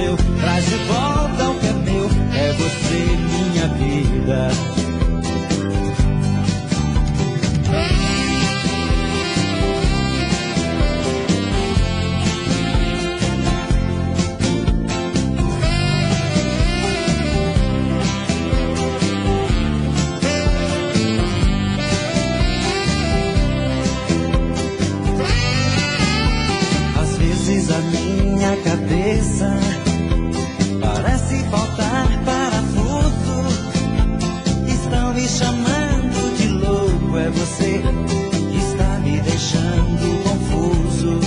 seu. Traz de volta o que é meu, é você minha vida. A minha cabeça parece faltar parafuso. Estão me chamando de louco, é você que está me deixando confuso.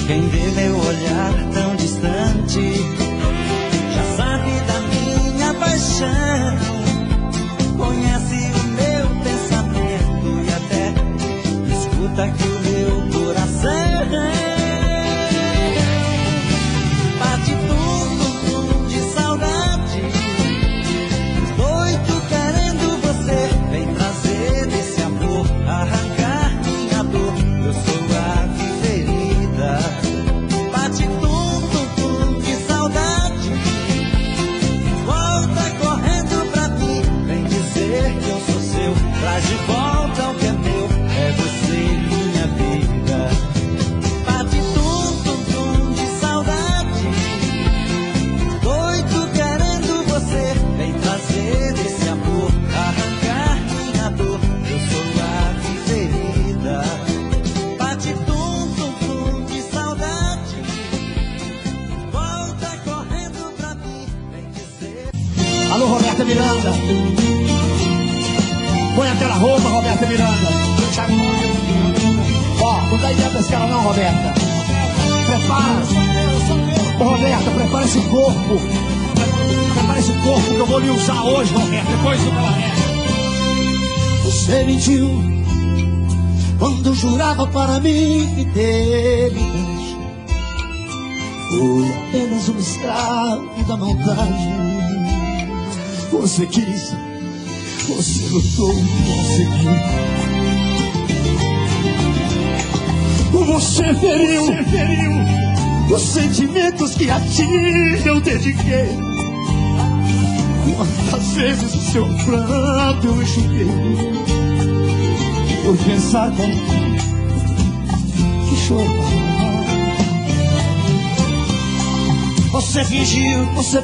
Quem vê meu olhar tão distante já sabe da minha paixão, conhece o meu pensamento e até escuta que o meu coração bate tum de saudade, doido querendo você. Vem trazer esse amor, arrancar minha dor. Eu sou a ferida. Bate tum de saudade, volta correndo pra mim. Vem dizer que eu sou seu. Traz de volta o que é meu, é você minha vida. Bate tum de saudade, doido querendo você. Vem trazer esse amor, arrancar minha dor. Eu sou a ferida. Bate tum de saudade, volta correndo pra mim. Vem dizer. Alô, Roberta Miranda. Põe aquela roupa, Roberta Miranda. Ó, não dá ideia pra esse cara não, Roberta. Prepara. Ô, Roberta, prepara esse corpo. Prepara esse corpo que eu vou lhe usar hoje, Roberta. Depois do resto. Você mentiu quando jurava para mim fidelidade. Foi apenas um escravo da maldade. Você quis, você lutou e conseguiu. Você feriu os sentimentos que a ti eu dediquei. Quantas vezes o seu pranto eu enxuguei por pensar que chorar. Você fingiu, você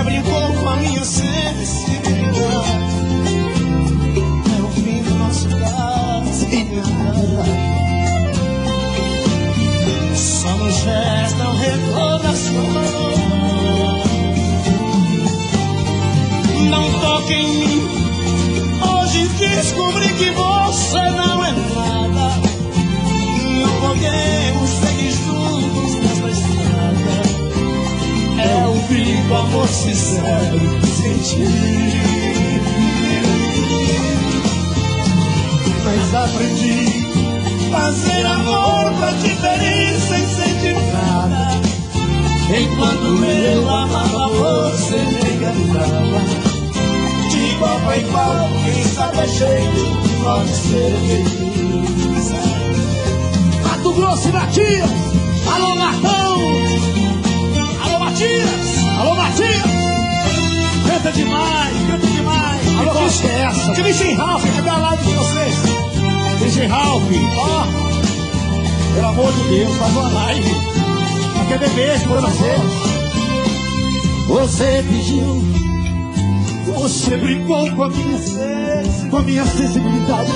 brincou com a minha sensibilidade. É o fim do nosso caso, e só nos restam recordações. Não toque em mim, hoje descobri que você não é nada. Não podemos seguir juntos nessa estrada. É o perigo, amor sincero, sentir. Mas aprendi fazer amor pra te ferir sem sentir nada. Enquanto eu amava, você me encantava. De igual pra igual, quem sabe a jeito pode ser feliz. Mato Grosso e Matias. Alô, Martão. Alô, Matias. Alô, Matias. Canta demais, canta demais. Alô, que é essa? Que bicho em Ralph, cadê a live de vocês? DJ Ralph, ó, pelo amor de Deus, faz uma live. Quer ver beijo pra você? Você fingiu, você brincou com a minha sensibilidade.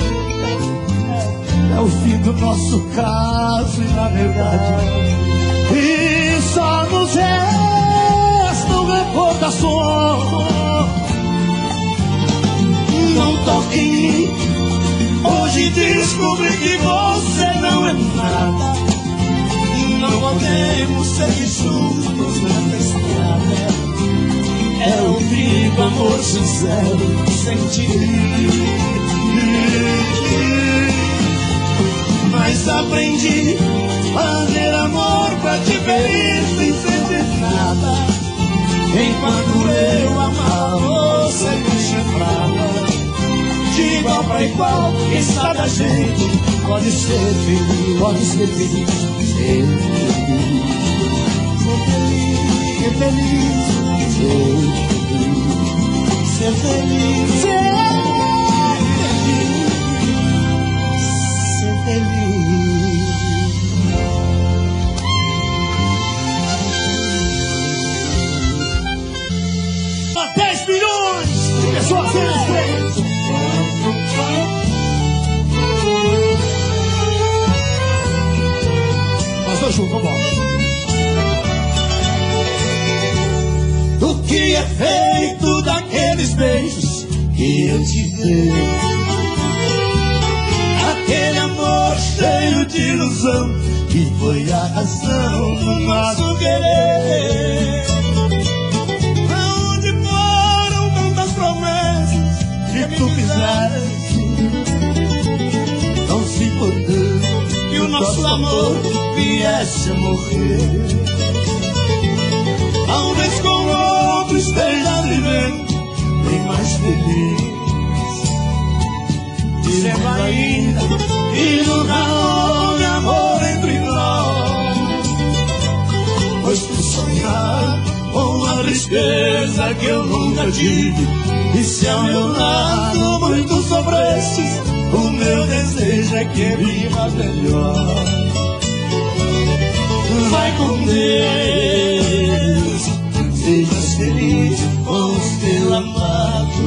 É o fim do nosso caso e na verdade e só nos restam recordações. Não toque em mim, hoje descobri que você não é nada. Não podemos seguir juntos nessa estrada. É o vivo amor sincero, sentir. Mas aprendi a fazer amor pra te ferir sem sentir nada. Enquanto eu amava, você me chamava. De igual pra igual, quem sabe a gente pode ser feliz, pode ser feliz, ser feliz. ser feliz, ser feliz, ser feliz. Há 10 milhões de pessoas sendo inscritas. Nós dois juntos, vamos. O que é feito daqueles beijos que eu te dei? Aquele amor cheio de ilusão que foi a razão do nosso querer. Aonde foram tantas promessas que tu fizeste? Não se importou que o nosso amor viesse a morrer. Talvez com outro esteja vivendo bem mais feliz, dizendo ainda que nunca houve amor entre nós. Pois tu sonhar com a tristeza que eu nunca tive, e se ao meu lado muito sofresses, o meu desejo é que vivas melhor. Vai com Deus, seja feliz com o seu amado.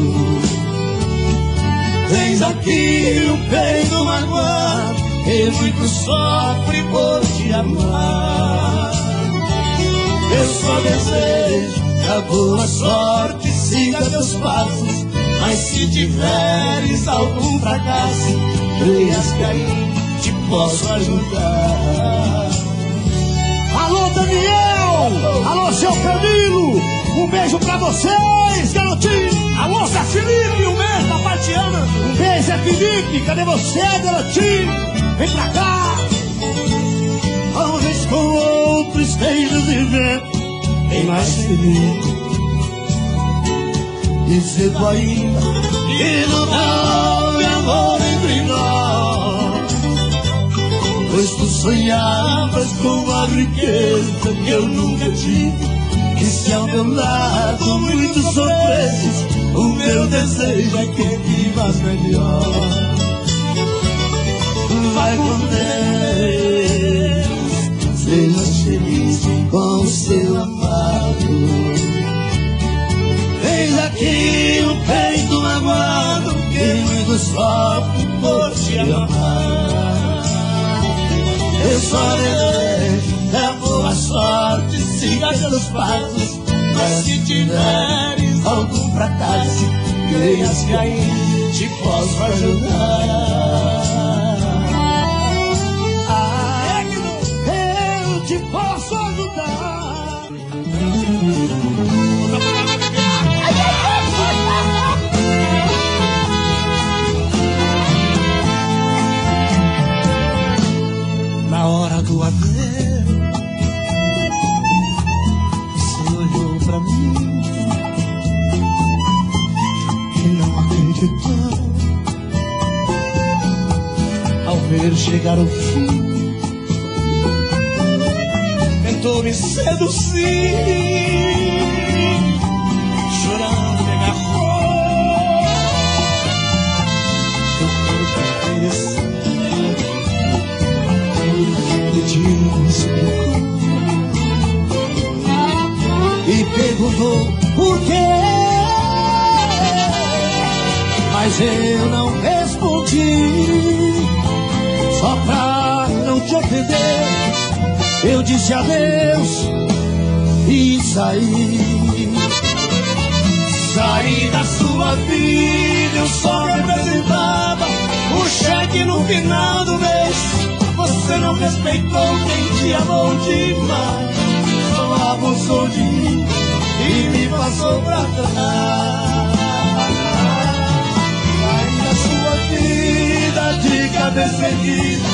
Tens aqui um peito magoado e muito sofre por te amar. Eu só desejo que a boa sorte siga teus passos, mas se tiveres algum fracasso, creias que aí te posso ajudar. Alô, Daniel! Alô, seu Camilo! Um beijo pra vocês, garotinho! Alô, Zé Felipe, um beijo da Partiana! Um beijo, Zé Felipe! Cadê você, garotinho? Vem pra cá! Talvez com outro esteja vivendo bem mais feliz, dizendo ainda que não houve amor entre nós. Pois tu sonhavas com a riqueza que eu nunca tive, e se ao meu lado muito sofresses, o meu desejo é que vivas melhor. Vai com Deus, seja feliz com o seu amado. Eis aqui um peito magoado que muito sofre por te amar. Eu só desejo que a boa sorte siga teus passos, mas se tiveres algum fracasso, creias que aí te posso ajudar. Eu te posso ajudar! Na hora do adeus, você olhou pra mim e não acreditou ao ver chegar o fim. Tentou me seduzir, chorando me agarrou, teu corpo ofereceu, pediu, me explicou e perguntou por quê, mas eu não respondi. Só pra não te ofender, eu disse adeus e saí. Saí da sua vida, eu só representava o cheque no final do mês. Você não respeitou quem te amou demais, só abusou de mim e me passou pra trás. Saí da sua vida de cabeça erguida,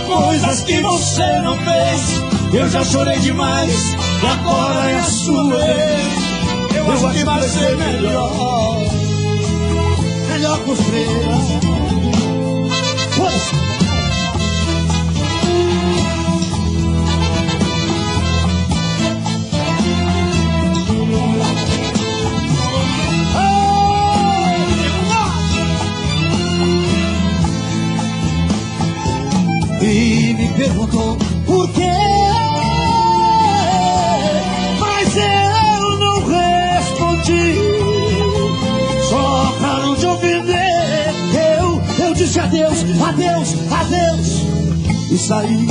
coisas que você não fez. Eu já chorei demais e agora é a sua vez. Eu acho que vai ser melhor, melhor com os três. adeus, adeus, adeus. E saí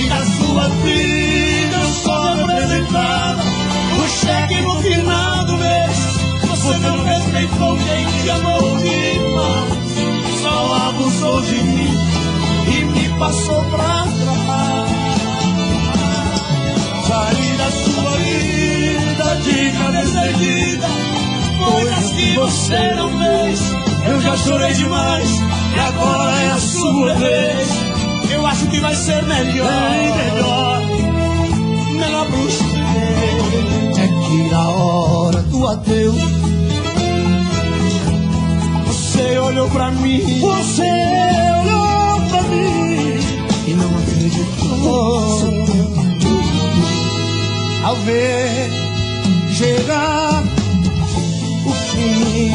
da sua vida, eu só me apresentava o cheque no final do mês. Você não respeitou quem te amou demais, só abusou de mim e me passou pra trás. Saí da sua vida de cabeça erguida, coisas que você não fez. Eu já chorei demais e agora é a sua vez. Eu acho que vai ser melhor pra você. É que na hora do adeus você olhou pra mim, e não acreditou ao ver chegar o fim.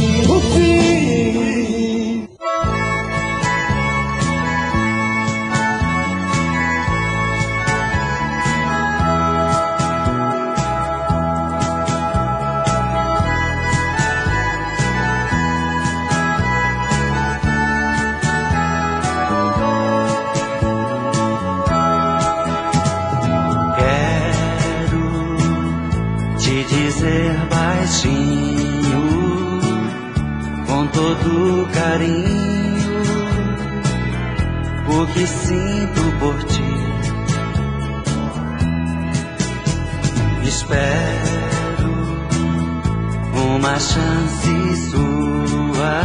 Dizer baixinho, com todo carinho, o que sinto por ti. Espero uma chance sua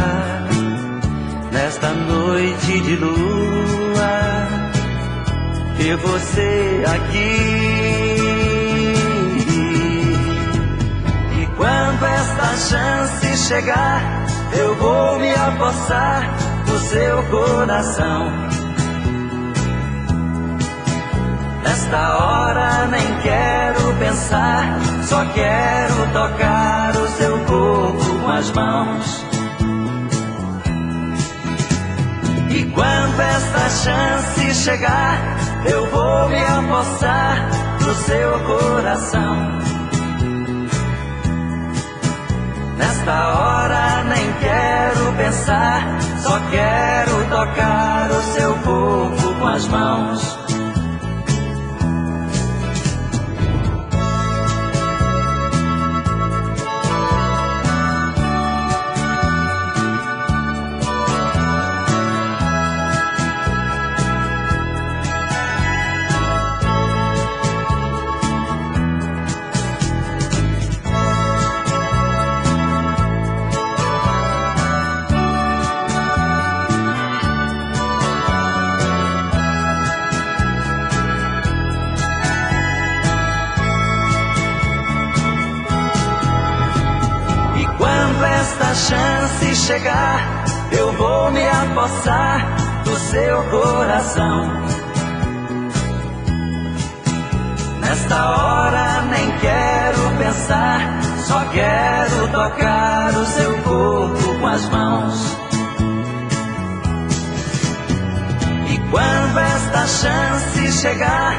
nesta noite de lua, ver você aqui. Quando esta chance chegar, eu vou me apossar do seu coração. Nesta hora nem quero pensar, só quero tocar o seu corpo com as mãos. E quando esta chance chegar, eu vou me apossar do seu coração. Nesta hora nem quero pensar, só quero tocar o seu corpo com as mãos. Esta chance chegar, eu vou me apossar do seu coração. Nesta hora nem quero pensar, só quero tocar o seu corpo com as mãos. E quando esta chance chegar,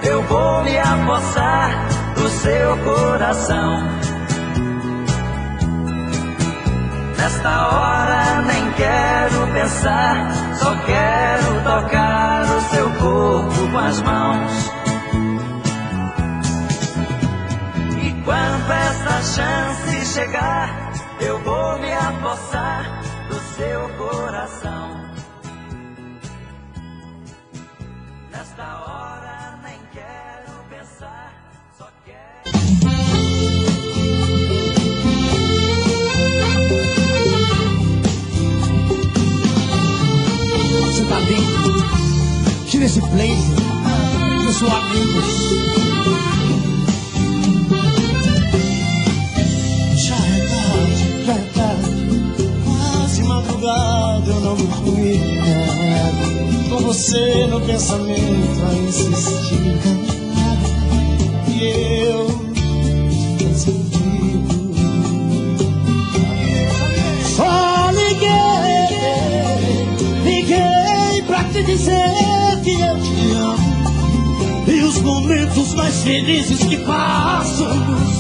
eu vou me apossar do seu coração. Nesta hora nem quero pensar, só quero tocar o seu corpo com as mãos. E quando essa chance chegar, eu vou me apossar do seu coração. Nesta hora nem quero pensar, só quero... Você tá dentro, tira esse blazer, eu sou amigos. Já é tarde, quase madrugada, eu não me nego. Com você no pensamento a insistir, e eu desconfido. Só liguei pra te dizer que eu te amo. E os momentos mais felizes que passamos,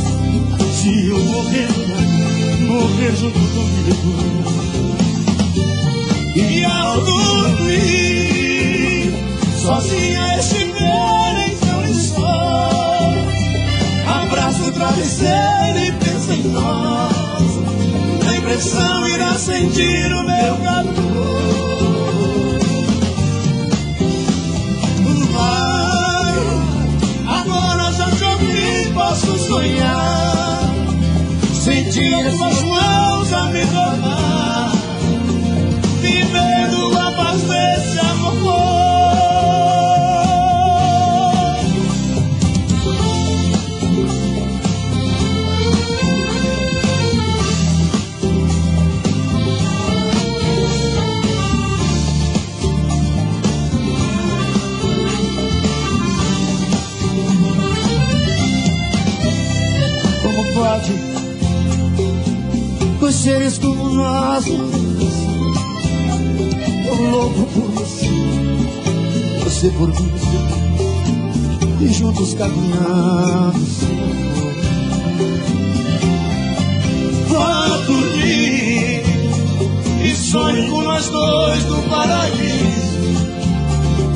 se eu morrer junto comigo. E ao dormir, sozinha estiver em seu lençol, abraça o travesseiro e pensa em nós. Na impressão irá sentir o meu calor. Vai, agora já te ouvi, posso sonhar, sentir as suas mãos a me tomar, vivendo a paz desse amor. Como pode dois seres como nós, tão louco por você por mim, e juntos caminhamos? Vá dormir e sonhe com nós dois no paraíso,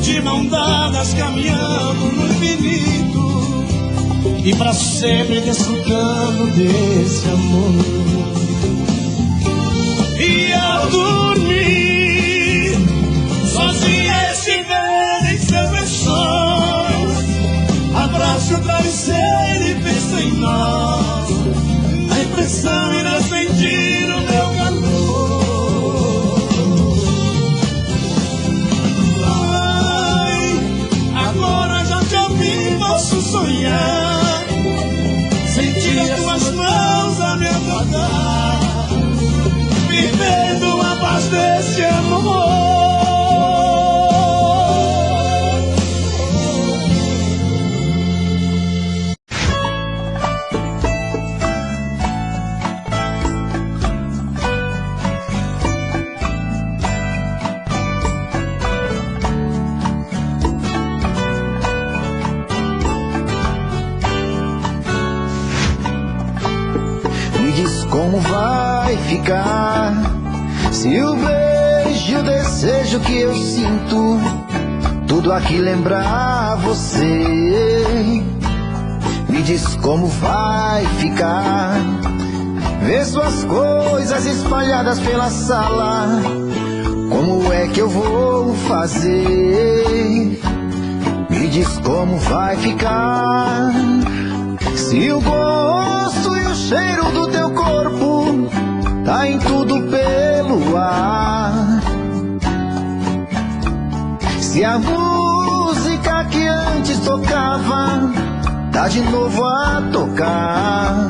de mão dadas caminhando no infinito, e pra sempre desfrutando desse amor. E ao dormir, sozinha estiver em seus lençóis, abraça o travesseiro e pensa em nós. A impressão irá sentir o meu calor. Ai, agora já te ouvi, posso sonhar, sentir as tuas mãos a me acordar, vivendo a paz desse amor. Me diz como vai ficar, se o beijo e o desejo que eu sinto, tudo aqui lembrar você. Me diz como vai ficar, ver suas coisas espalhadas pela sala, como é que eu vou fazer? Me diz como vai ficar, se o gosto e o cheiro do teu corpo tá em tudo pelo ar, se a música que antes tocava tá de novo a tocar.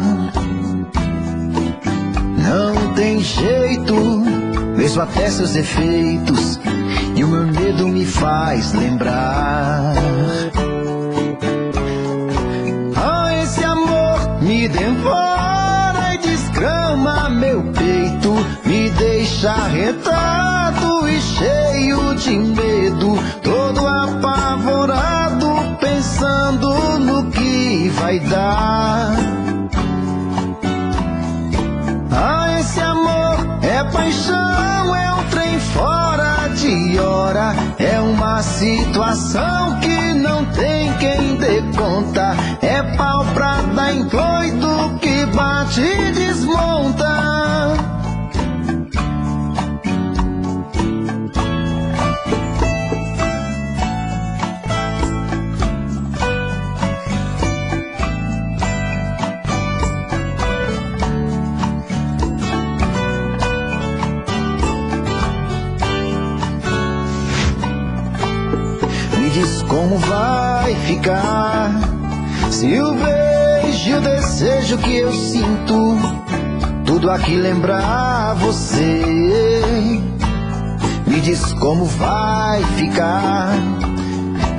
Não tem jeito, vejo até seus efeitos, e o meu medo me faz lembrar. Ah, esse amor me devora e desgrama meu peito, me deixa arretado e cheio de medo, todo apavorado, pensando no que vai dar. Ah, esse amor é paixão, é um trem fora de hora, é uma situação que não tem quem dê conta, é pau pra dar em doido que bate e desmonta. Me diz como vai ficar, se o beijo e o desejo que eu sinto, tudo aqui lembrar você. Me diz como vai ficar,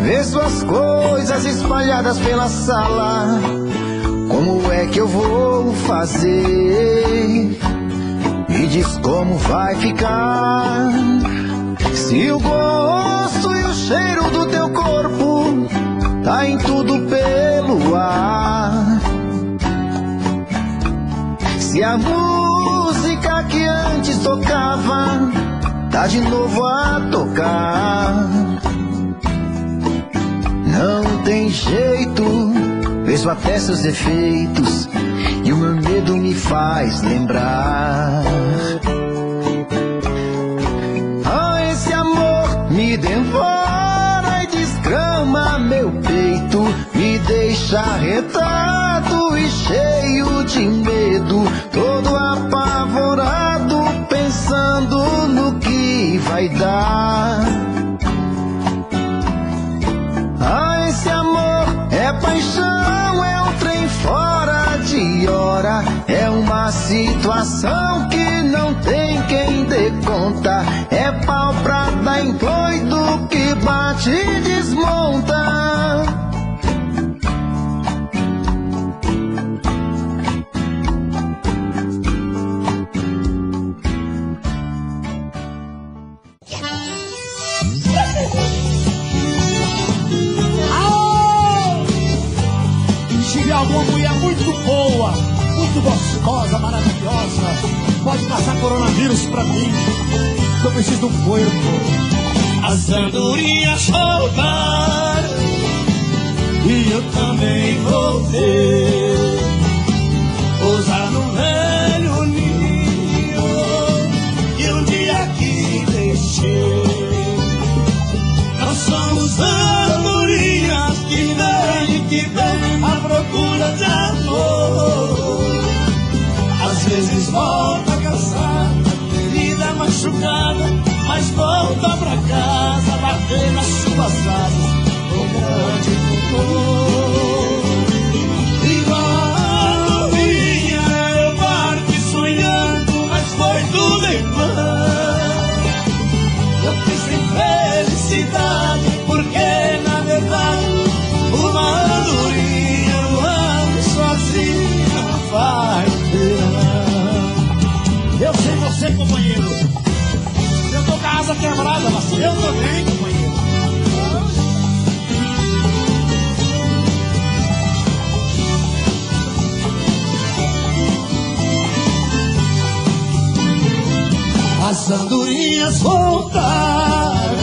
ver suas coisas espalhadas pela sala, como é que eu vou fazer? Me diz como vai ficar, se o gosto e o cheiro do teu corpo tá em tudo pelo ar, se a música que antes tocava tá de novo a tocar. Não tem jeito, vejo até seus defeitos e o meu medo me faz lembrar. Ah, esse amor me devora e desgrama meu peito, me deixa arretado e cheio de medo, todo apavorado, pensando no que vai dar. Ah, esse amor é paixão, é um trem fora de hora, é uma situação que não tem quem dê conta, é pau pra dar em doido que bate e desmonta. Alguma mulher muito boa, muito gostosa, maravilhosa, pode passar coronavírus pra mim, que eu preciso de um corpo. As andorinhas voltaram e eu também voltei, pousar no velho ninho que um dia aqui deixei. Nós somos andorinhas que vem à procura de amor. Às vezes volta cansada, ferida machucada, mas volta pra casa, bater nas suas asas com grande amor. Igual a andorinha eu parti sonhando, mas foi tudo em vão. Eu quis sem felicidade, porque na verdade uma andorinha voando sozinha não faz verão. Eu sei você, companheiro. Eu tô com a asa quebrada, mas eu também, companheiro. As andorinhas voltaram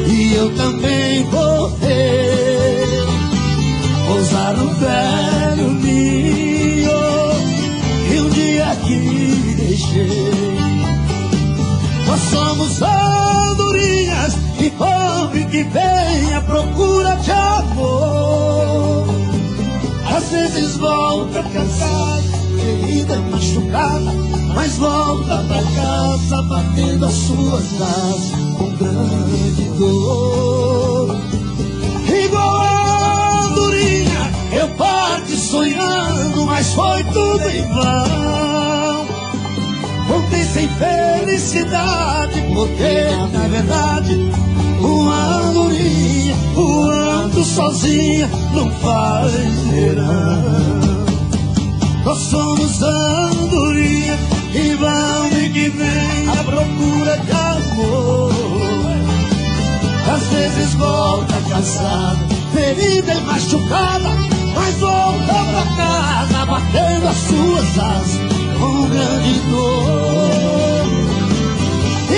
e eu também voltei, pousar no velho ninho que um dia aqui deixei. Nós somos andorinhas que correm, que vem à procura de amor. Às vezes volta cansada, ferida e machucada, mas volta pra casa batendo as suas asas com grande dor. Igual a andorinha eu parti sonhando, mas foi tudo em vão. Voltei sem felicidade, porque na verdade uma andorinha voando sozinha não faz verão. Nós somos andorinha que vão e que vem à procura de amor. Às vezes volta cansada, ferida e machucada, mas volta pra casa batendo as suas asas com grande dor.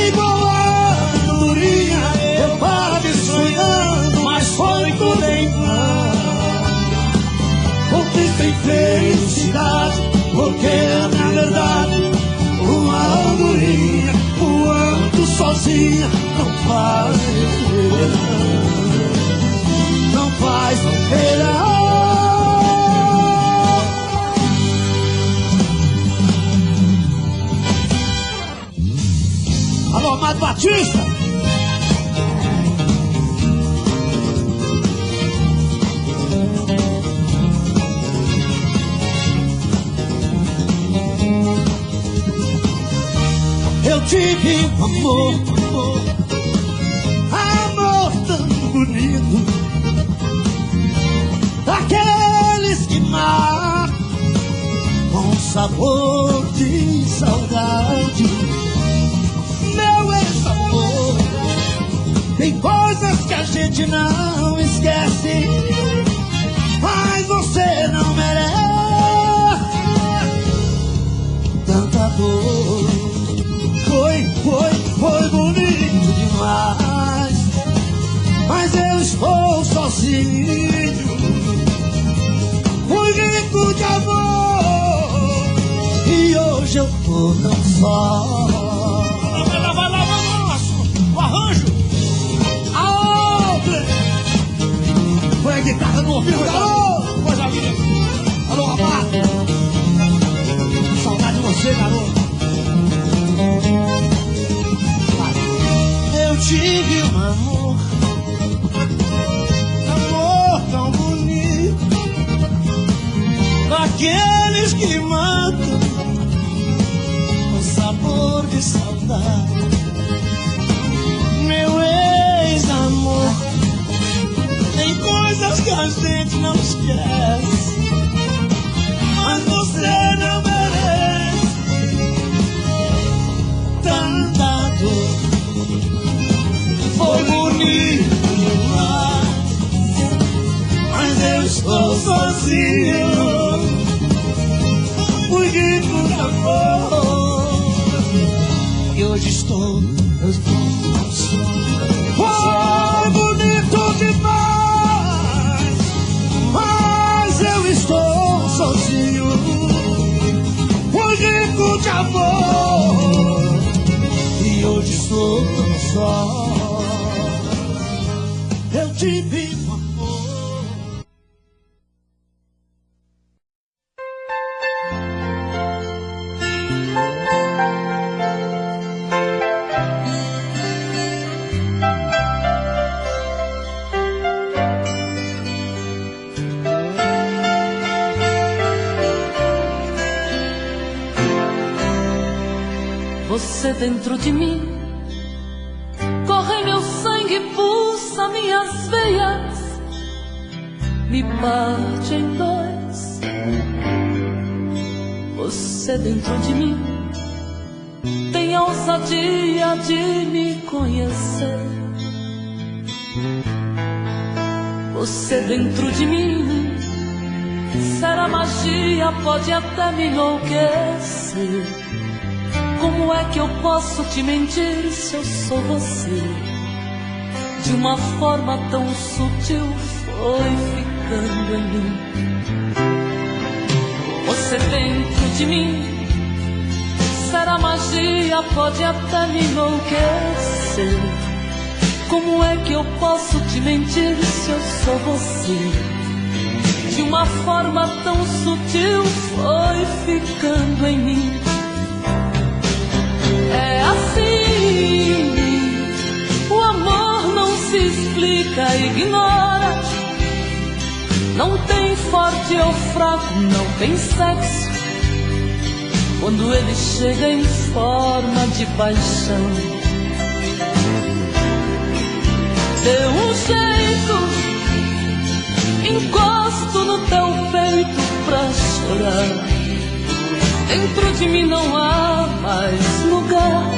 Igual a andorinha eu parti sonhando, mas foi tudo em vão. Voltei sem felicidade, porque na verdade uma andorinha voando sozinha não faz verão. Não faz verão. Alô, Amado Batista! Eu tive um amor tão bonito, daqueles que matam com sabor de saudade. Meu ex-amor, tem coisas que a gente não esquece, mas você não merece tanta dor. Foi estou tão só. Vai lá, o arranjo. Alô, foi a guitarra no ouvido, garoto. Coisa linda. Alô, rapaz. Saudade de você, garoto. Eu tive um amor tão bonito, daqueles que matam com sabor de saudade. Meu ex-amor, tem coisas que a gente não esquece, mas você não merece tanta dor. Foi bonito demais, mas eu estou sozinho, porque tudo acabou. E hoje estou só. Foi bonito demais, mas eu estou sozinho, fugindo de amor. E hoje estou tão só. Eu tive um amor. Você dentro de mim, corre meu sangue, pulsa minhas veias, me parte em dois. Você dentro de mim, tem a ousadia de me conhecer. Você dentro de mim, será magia, pode até me enlouquecer. Como é que eu posso te mentir se eu sou você? De uma forma tão sutil foi ficando em mim. Você dentro de mim, será magia, pode até me enlouquecer. Como é que eu posso te mentir se eu sou você? De uma forma tão sutil foi ficando em mim. É assim, o amor não se explica, ignora. Não tem forte ou fraco, não tem sexo. Quando ele chega em forma de paixão, dê um jeito, encosto no teu peito pra chorar. Dentro de mim não há mais lugar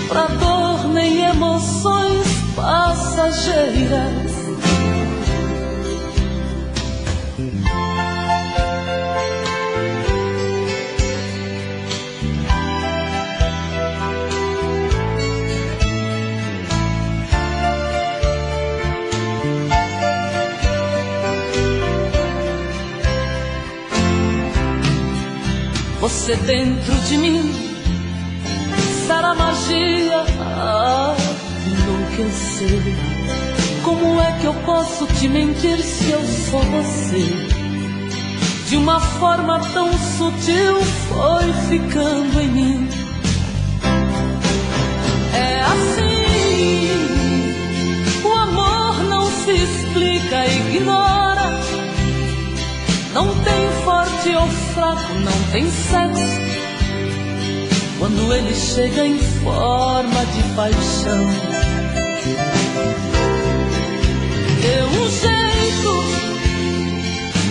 pra dor nem emoções passageiras. Você dentro de mim, será magia a enlouquecer. Como é que eu posso te mentir se eu sou você? De uma forma tão sutil foi ficando em mim. É assim, o amor não se explica, ignora. Não tem forte ou fraco, não tem sexo. Quando ele chega em forma de paixão, dê um jeito,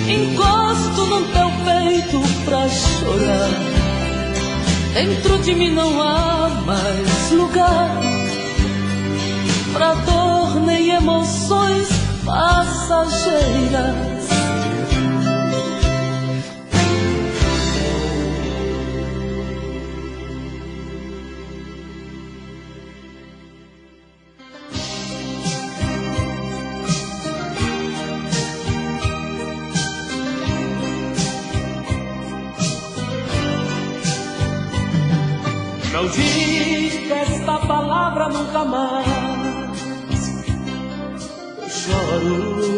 encosto no teu peito pra chorar. Dentro de mim não há mais lugar pra dor nem emoções passageiras. Não diga esta palavra nunca mais. Eu choro.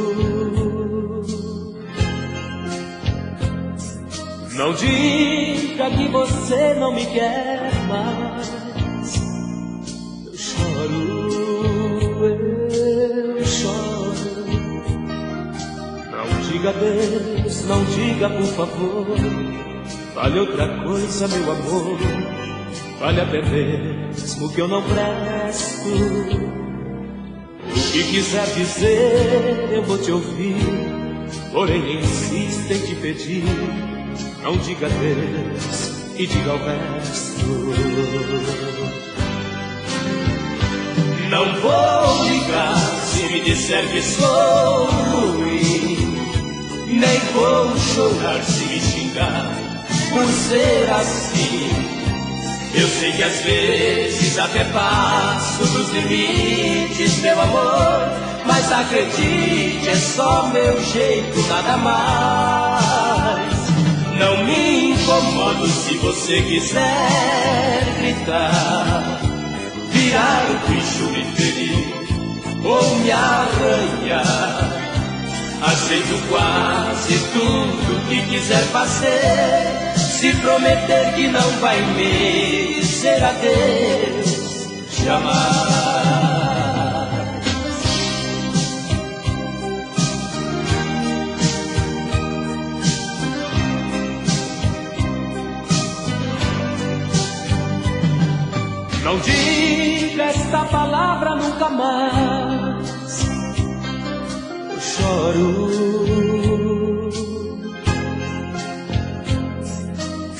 Não diga que você não me quer mais. Eu choro, eu choro. Não diga adeus, não diga por favor. Vale outra coisa, meu amor. Vale até mesmo que eu não presto. O que quiser dizer, eu vou te ouvir. Porém insisto em te pedir. Não diga adeus e diga o resto. Não vou ligar se me disser que sou ruim. Nem vou chorar se me xingar por ser assim. Eu sei que às vezes até passo dos limites, meu amor. Mas acredite, é só meu jeito, nada mais. Não me incomodo se você quiser gritar, virar o bicho, me ferir ou me arranhar. Aceito quase tudo que quiser fazer, se prometer que não vai me dizer adeus jamais. Não diga esta palavra nunca mais. Eu choro.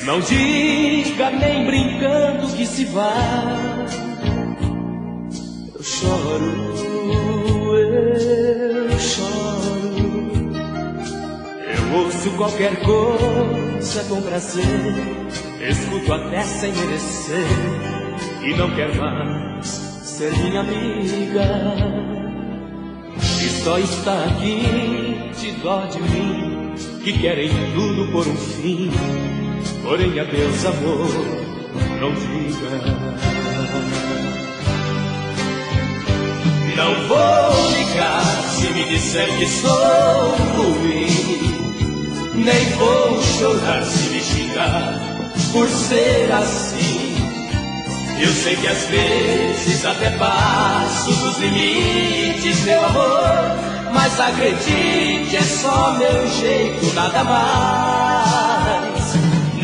Não diga nem brincando que se vai. Eu choro, eu choro. Eu ouço qualquer coisa com prazer, escuto até sem merecer. E não quer mais ser minha amiga. E só está aqui de dó de mim, que querem tudo por um fim. Porém adeus amor, não diga. Não vou ligar se me disser que sou ruim. Nem vou chorar se me xingar por ser assim. Eu sei que às vezes até passo dos limites, meu amor. Mas acredite, é só meu jeito, nada mais.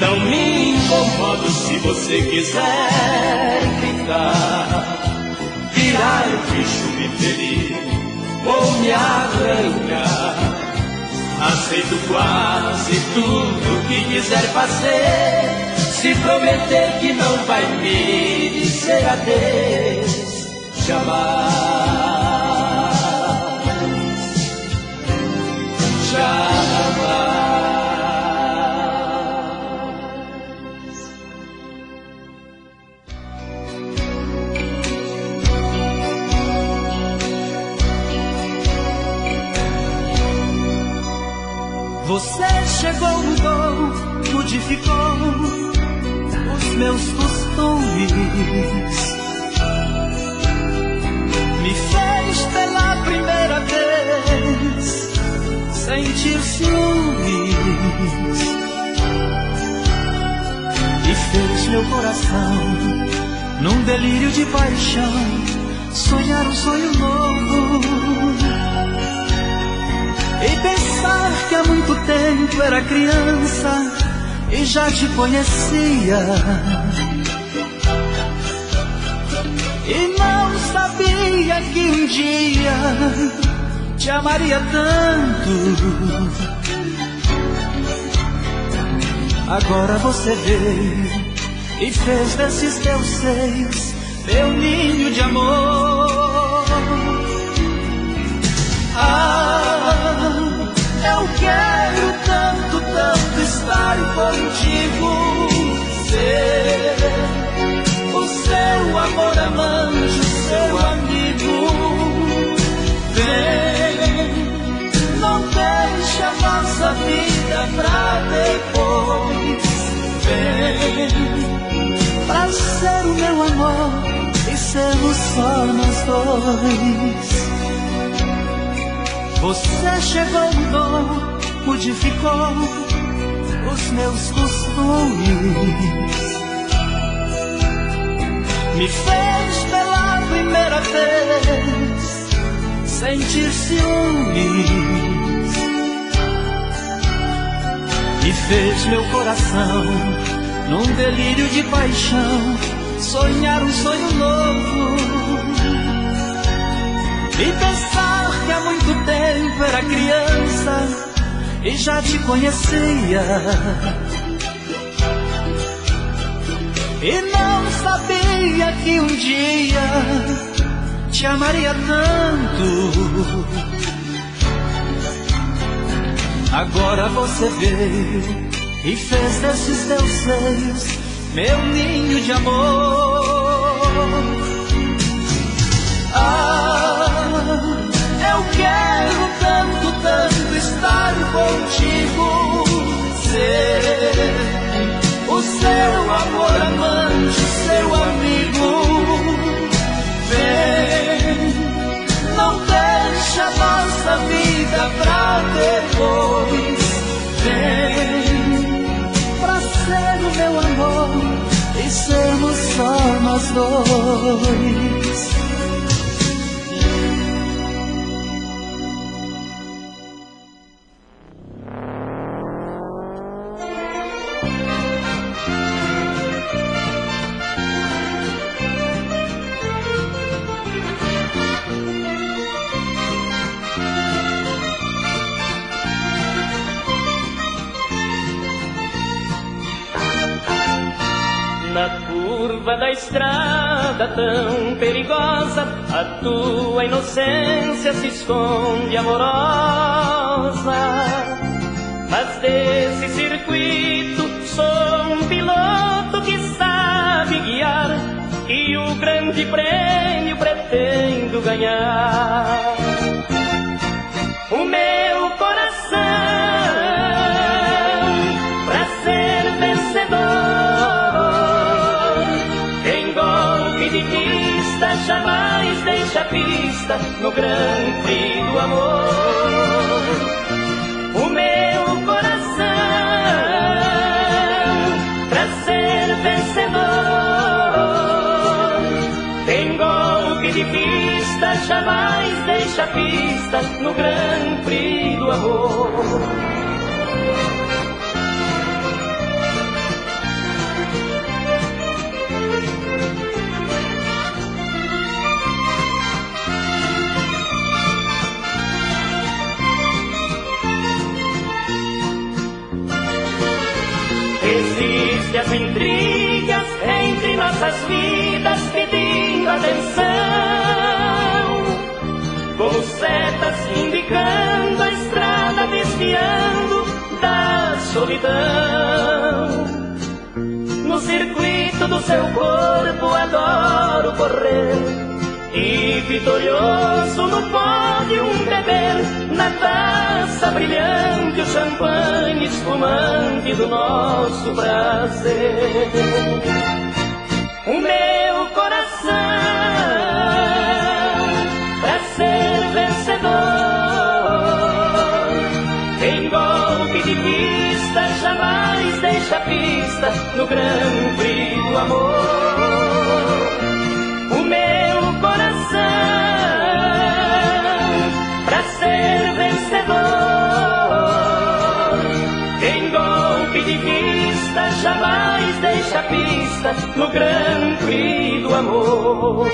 Não me incomodo se você quiser gritar, virar o bicho, me ferir ou me arranhar. Aceito quase tudo que quiser fazer, se prometer que não vai me dizer adeus jamais, jamais. Você chegou, mudou, modificou os meus costumes, me fez pela primeira vez sentir ciúmes e fez meu coração, num delírio de paixão, sonhar um sonho novo e pensar que há muito tempo era criança e já te conhecia, e não sabia que um dia te amaria tanto. Agora você veio e fez desses teus seios meu ninho de amor. Eu quero tanto, tanto estar contigo, ser o seu amor amante, seu amigo. Vem, não deixe a nossa vida pra depois. Vem, pra ser o amor e sermos só nós dois. Você chegou e mudou, modificou os meus costumes, me fez pela primeira vez sentir ciúmes e fez meu coração, num delírio de paixão, sonhar um sonho novo e pensar que há muito tempo era criança e já te conhecia e não sabia que um dia te amaria tanto. Agora você veio e fez desses teus seios meu ninho de amor. Eu quero tanto, tanto estar contigo, ser o seu amor amante, o seu amigo. Vem, não deixa a nossa vida pra depois. Vem pra ser o meu amor e sermos só nós dois. Na curva da estrada tão perigosa, a tua inocência se esconde amorosa. Mas desse circuito sou um piloto que sabe guiar, e o grande prêmio pretendo ganhar. O meu coração, pra ser vencedor, em golpe de pista jamais deixa pista no Grand Prix do amor. O meu coração, pra ser vencedor, em golpe de pista jamais deixa pista no Grand Prix do amor. Existem as intrigas entre nossas vidas pedindo atenção, como setas indicando a estrada, desviando da solidão. No circuito do seu corpo adoro correr, e vitorioso no pódio beber, na taça brilhante o champanhe espumante do nosso prazer. O meu coração, pra ser vencedor, em golpe de pista jamais deixa pista no Grand Prix do amor. O meu coração, pra ser vencedor, em golpe de pista jamais deixa pista no Grand Prix do amor.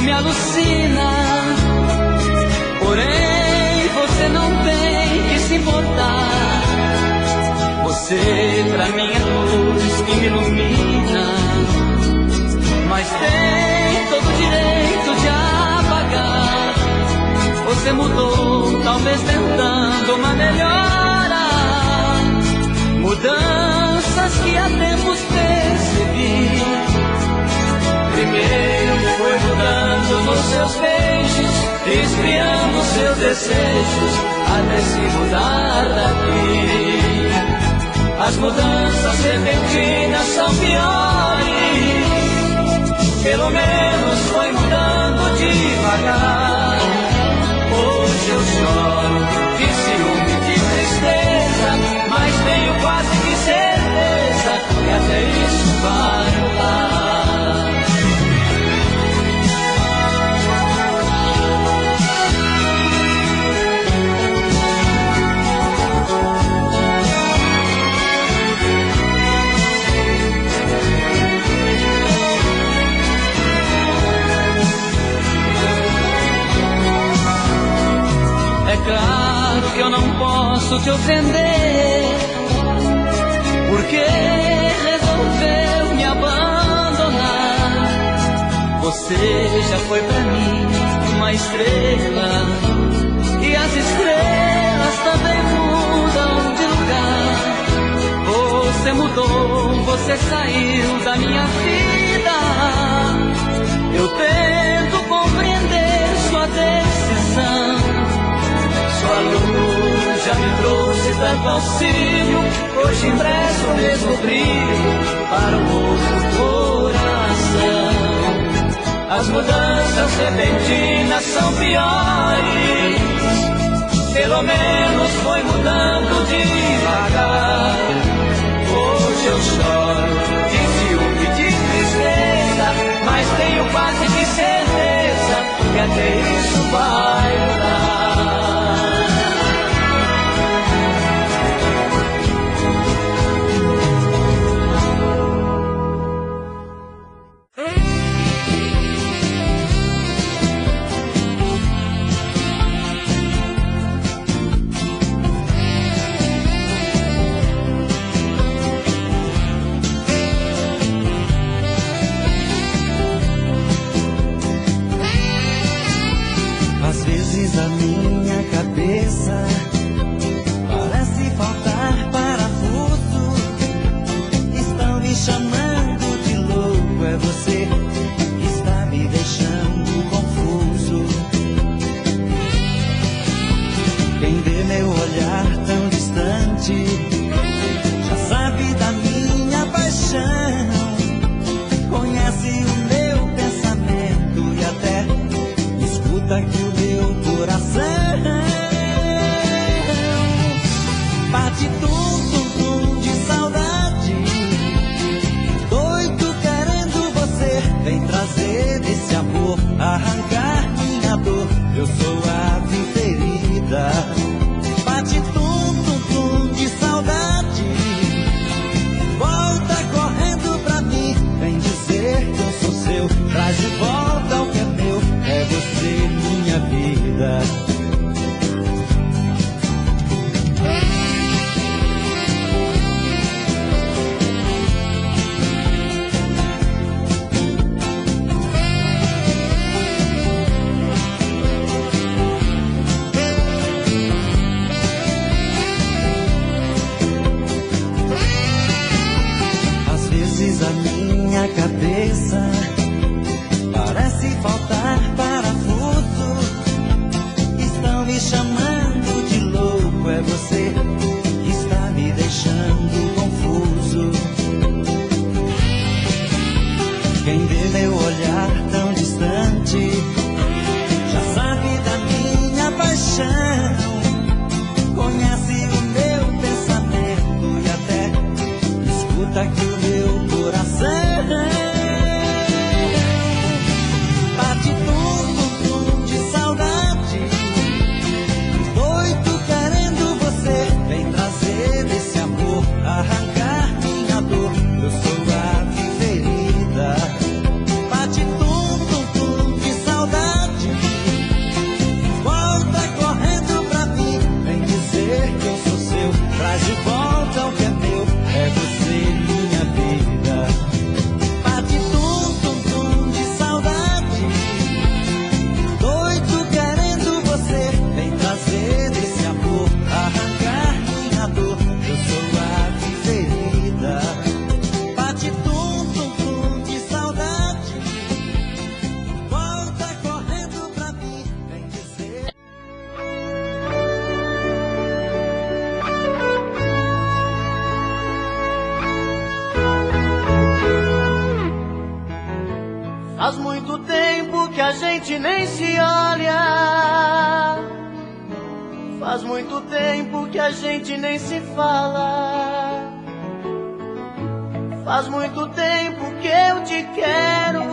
Me alucina, porém você não tem que se importar. Você pra mim é luz que me ilumina, mas tem todo o direito de Você mudou, talvez tentando uma melhora. Mudanças que há tempos percebi. Primeiro foi mudando nos seus beijos, esfriando seus desejos, até se mudar daqui. As mudanças repentinas são piores. Pelo menos foi mudando devagar. Hoje eu choro de ciúme, de tristeza, mas tenho quase que certeza que até isso vai mudar. É claro que eu não posso te ofender, porque resolveu me abandonar. Você já foi pra mim uma estrela, e as estrelas também mudam de lugar. Você mudou, você saiu da minha vida. Eu tento compreender sua decisão. Sua luz já me trouxe tanto auxílio. Hoje empresto o mesmo brilho para um outro coração. As mudanças repentinas são piores. Pelo menos foi mudando devagar. Hoje eu choro de ciúme, de tristeza, mas tenho quase que certeza que até isso vai mudar. Às vezes a minha cabeça parece faltar parafuso. Estão me chamando de louco, é você que está me deixando confuso. Quem vê meu olhar tão distante já sabe da minha paixão. Conhece o meu pensamento e até escuta que o meu coração bate tum-tum-tum de saudade. Doido querendo você, vem trazer esse amor, arrancar minha dor. Eu sou a ave ferida. Bate tum-tum-tum de saudade. Volta correndo pra mim, vem dizer que eu sou seu. Traz de volta o que é meu, é você minha vida. Às vezes a minha cabeça parece faltar parafuso. Estão me chamando de louco, é você que está me deixando confuso. Quem vê meu olhar tão distante já sabe da minha paixão. Conhece o meu pensamento e até escuta que o meu coração bate tum-tum-tum de saudade. Doido querendo você, vem trazer esse amor, arrancar minha dor. Eu sou a ave ferida. Bate tum-tum-tum de saudade. Volta correndo gente nem se olha. Faz muito tempo que a gente nem se fala. Faz muito tempo que eu te quero.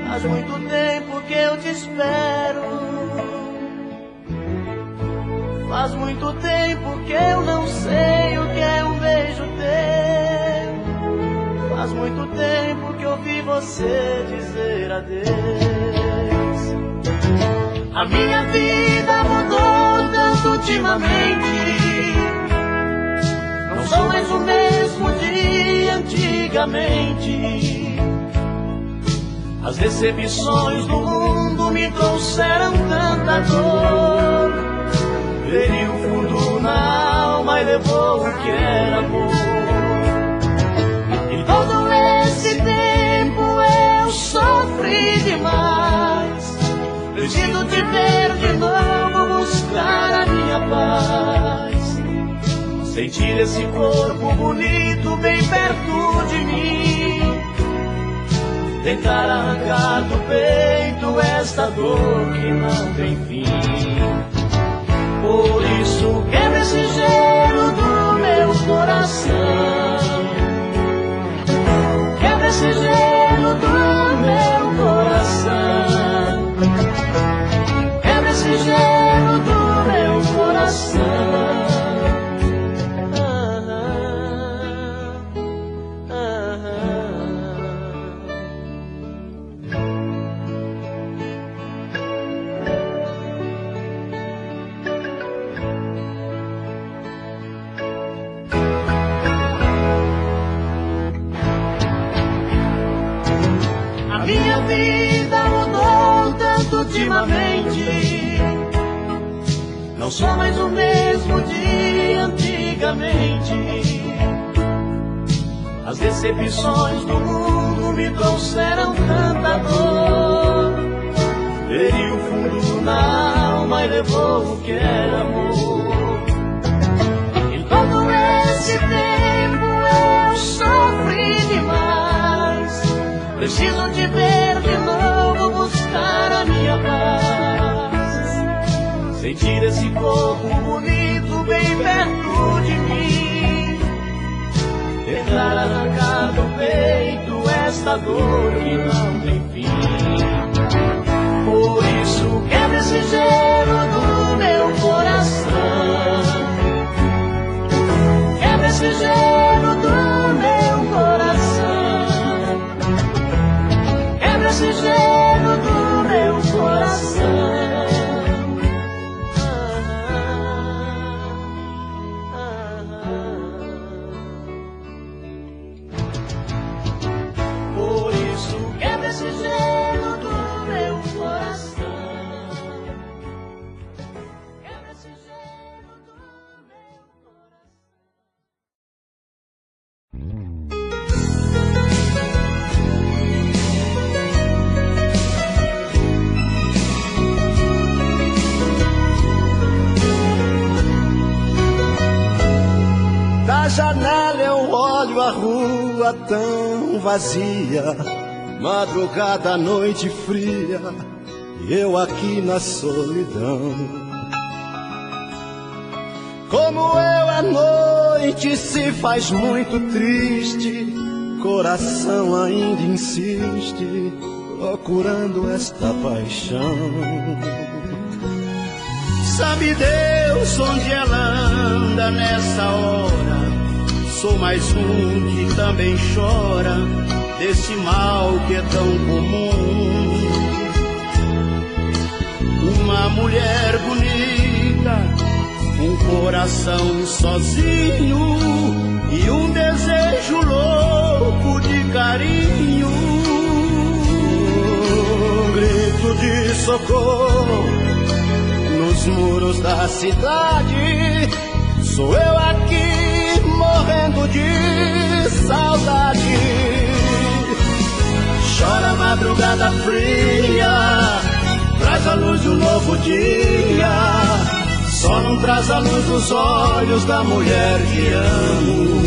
Faz muito tempo que eu te espero. Faz muito tempo que eu não sei o que é um beijo teu. Faz muito tempo que ouvi você dizer adeus. A minha vida mudou tanto ultimamente. Não sou mais o mesmo de antigamente. As decepções do mundo me trouxeram tanta dor. Feriu fundo na alma e levou o que era amor. E todo esse tempo eu sofri demais. Preciso te ver de novo, buscar a minha paz. Sentir esse corpo bonito bem perto de mim. Tentar arrancar do peito esta dor que não tem fim. Por isso quebra esse gelo do meu coração. Quebra esse gelo do meu coração. Quebra esse gelo do meu coração. Minha vida mudou tanto ultimamente. Não sou mais o mesmo de antigamente. As decepções do mundo me trouxeram tanta dor. Feriu fundo na alma e levou o que era amor. Em todo esse tempo eu sofri demais. Preciso te ver de novo, buscar a minha paz. Sentir esse corpo bonito bem perto de mim. Tentar arrancar do peito esta dor que não tem fim. Por isso quebra esse gelo do meu coração. Quebra esse gelo do meu coração. Esse gelo do meu coração. Por isso quebra esse gelo do meu coração. Quebra esse gelo do meu coração. Da janela eu olho a rua tão vazia, madrugada, noite fria, e eu aqui na solidão. Como eu a noite se faz muito triste, coração ainda insiste, procurando esta paixão. Sabe Deus onde ela anda nessa hora? Sou mais um que também chora desse mal que é tão comum. Uma mulher bonita, um coração sozinho e um desejo louco de carinho. Um grito de socorro nos muros da cidade. Sou eu aqui morrendo de saudade. Chora a madrugada fria, traz a luz de um novo dia. Só não traz a luz dos olhos da mulher que amo.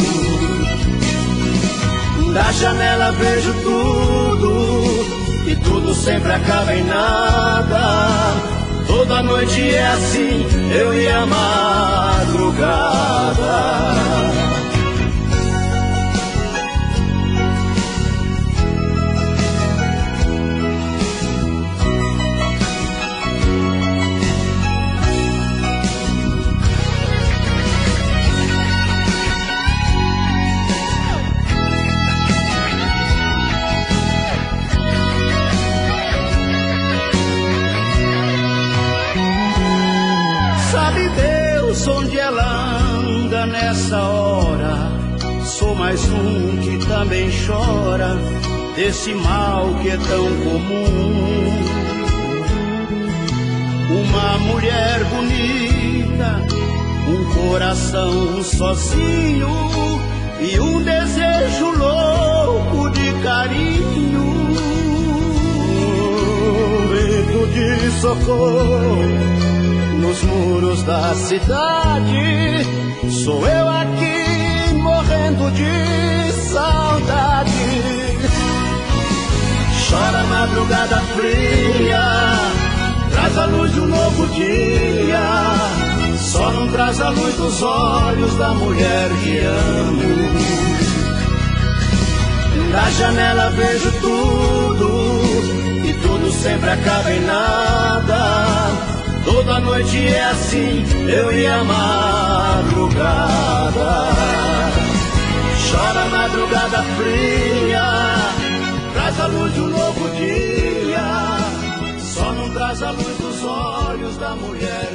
Da janela vejo tudo, e tudo sempre acaba em nada. Toda noite é assim, eu e a madrugada. Sabe Deus onde ela anda nessa hora? Sou mais um que também chora desse mal que é tão comum. Uma mulher bonita, um coração sozinho e um desejo louco de carinho. Um grito de socorro nos muros da cidade, sou eu aqui morrendo de saudade. Chora a madrugada fria, traz a luz de um novo dia, só não traz a luz dos olhos da mulher que amo. Da janela vejo tudo e tudo sempre acaba em nada. Toda noite é assim, eu e a madrugada. Chora a madrugada fria, traz a luz de um novo dia, só não traz a luz dos olhos da mulher